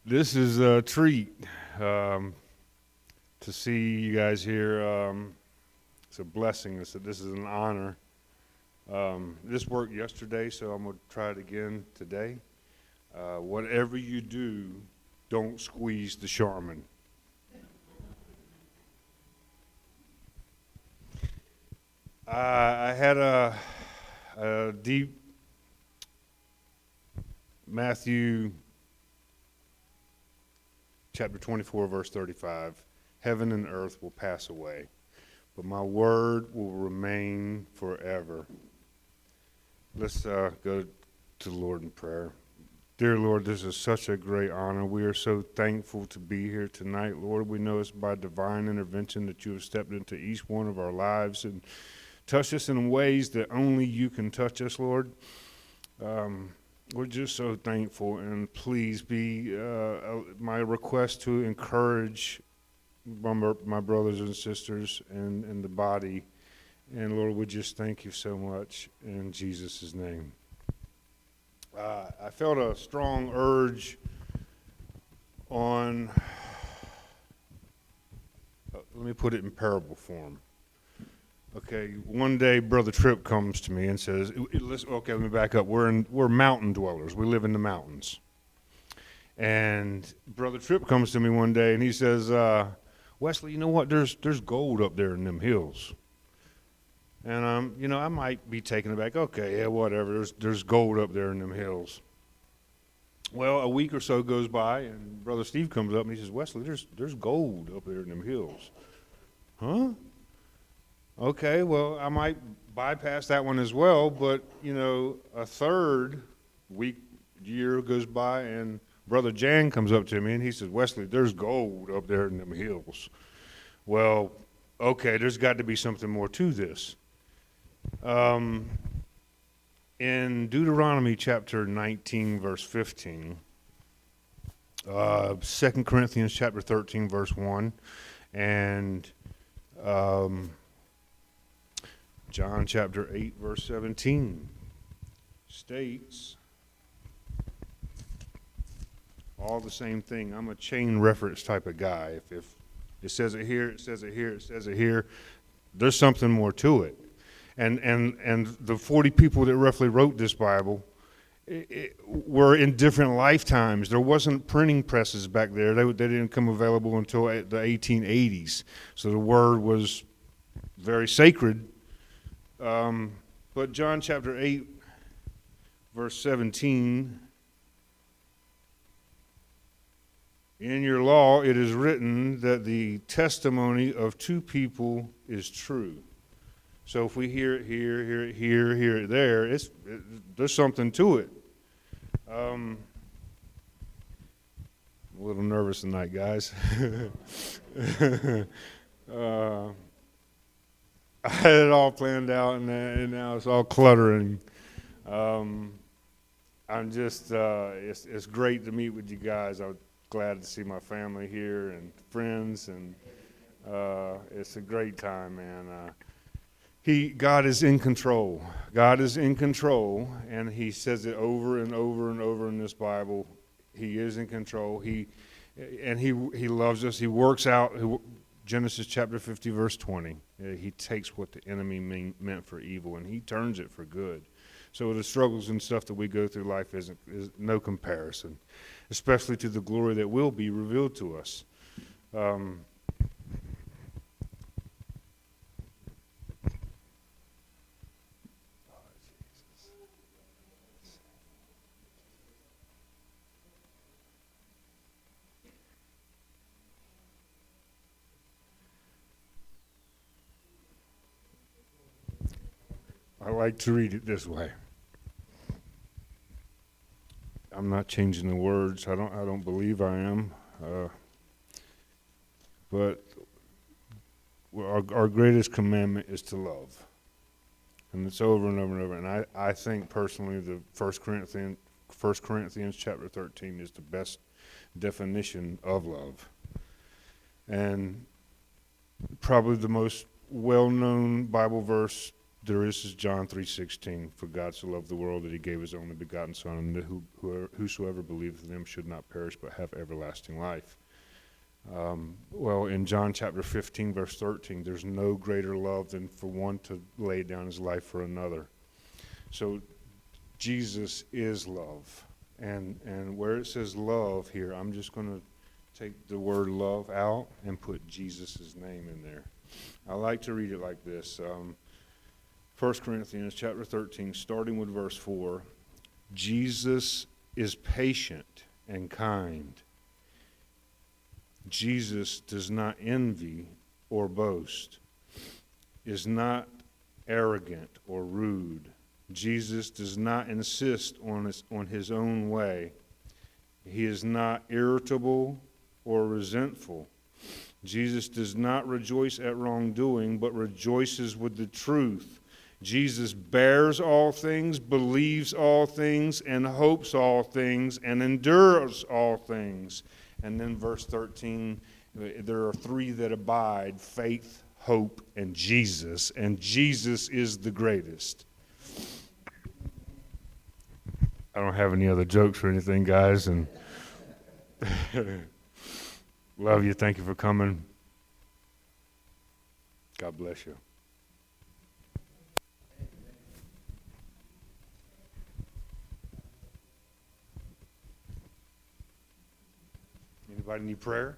This is a treat to see you guys here. It's a blessing. This is an honor. This worked yesterday, so I'm going to try it again today. Whatever you do, don't squeeze the Charmin. I had a deep Matthew chapter 24, verse 35. Heaven and earth will pass away, but my word will remain forever. Let's go to the Lord in prayer. Dear Lord, this is such a great honor. We are so thankful to be here tonight. Lord, we know it's by divine intervention that you have stepped into each one of our lives and touched us in ways that only you can touch us, Lord. We're just so thankful, and please be my request to encourage my brothers and sisters and the body. And Lord, we just thank you so much in Jesus' name. I felt a strong urge on, let me put it in parable form. Okay, one day Brother Tripp comes to me and says, okay, let me back up. We're mountain dwellers. We live in the mountains. And Brother Tripp comes to me one day and he says, Wesley, you know what? There's gold up there in them hills. And I might be taken aback. Okay, yeah, whatever. There's gold up there in them hills. Well, a week or so goes by and Brother Steve comes up and he says, Wesley, there's gold up there in them hills. Huh? Okay, well, I might bypass that one as well, but, a third year goes by, and Brother Jan comes up to me, and he says, Wesley, there's gold up there in them hills. Well, okay, there's got to be something more to this. In Deuteronomy chapter 19, verse 15, 2 Corinthians chapter 13, verse 1, and John chapter 8, verse 17 states all the same thing. I'm a chain reference type of guy. If it says it here, it says it here, it says it here, there's something more to it. And the 40 people that roughly wrote this Bible were in different lifetimes. There wasn't printing presses back there. They didn't come available until the 1880s. So the word was very sacred. But John chapter 8, verse 17, in your law it is written that the testimony of two people is true. So if we hear it here, hear it here, hear it there, there's something to it. I'm a little nervous tonight, guys. I had it all planned out, and now it's all cluttering. I'm just, it's great to meet with you guys. I'm glad to see my family here and friends, and it's a great time, man. God is in control. God is in control, and he says it over and over and over in this Bible. He is in control. He loves us. He works out. Genesis chapter 50, verse 20. He takes what the enemy meant for evil, and he turns it for good. So the struggles and stuff that we go through life is no comparison, especially to the glory that will be revealed to us. I like to read it this way. I'm not changing the words. I don't believe I am. But our greatest commandment is to love. And it's over and over and over. And I think personally the 1 Corinthians chapter 13 is the best definition of love. And probably the most well-known Bible verse there is John 3:16. For God so loved the world that he gave his only begotten Son, and that whosoever believeth in him should not perish but have everlasting life. Well, in John chapter 15, verse 13, there's no greater love than for one to lay down his life for another. So Jesus is love. And where it says love here, I'm just going to take the word love out and put Jesus' name in there. I like to read it like this. 1 Corinthians chapter 13, starting with verse 4, Jesus is patient and kind. Jesus does not envy or boast, is not arrogant or rude. Jesus does not insist on his own way. He is not irritable or resentful. Jesus does not rejoice at wrongdoing, but rejoices with the truth. Jesus bears all things, believes all things, and hopes all things, and endures all things. And then verse 13, there are three that abide: faith, hope, and Jesus is the greatest. I don't have any other jokes or anything, guys, and love you. Thank you for coming. God bless you. Anybody need prayer?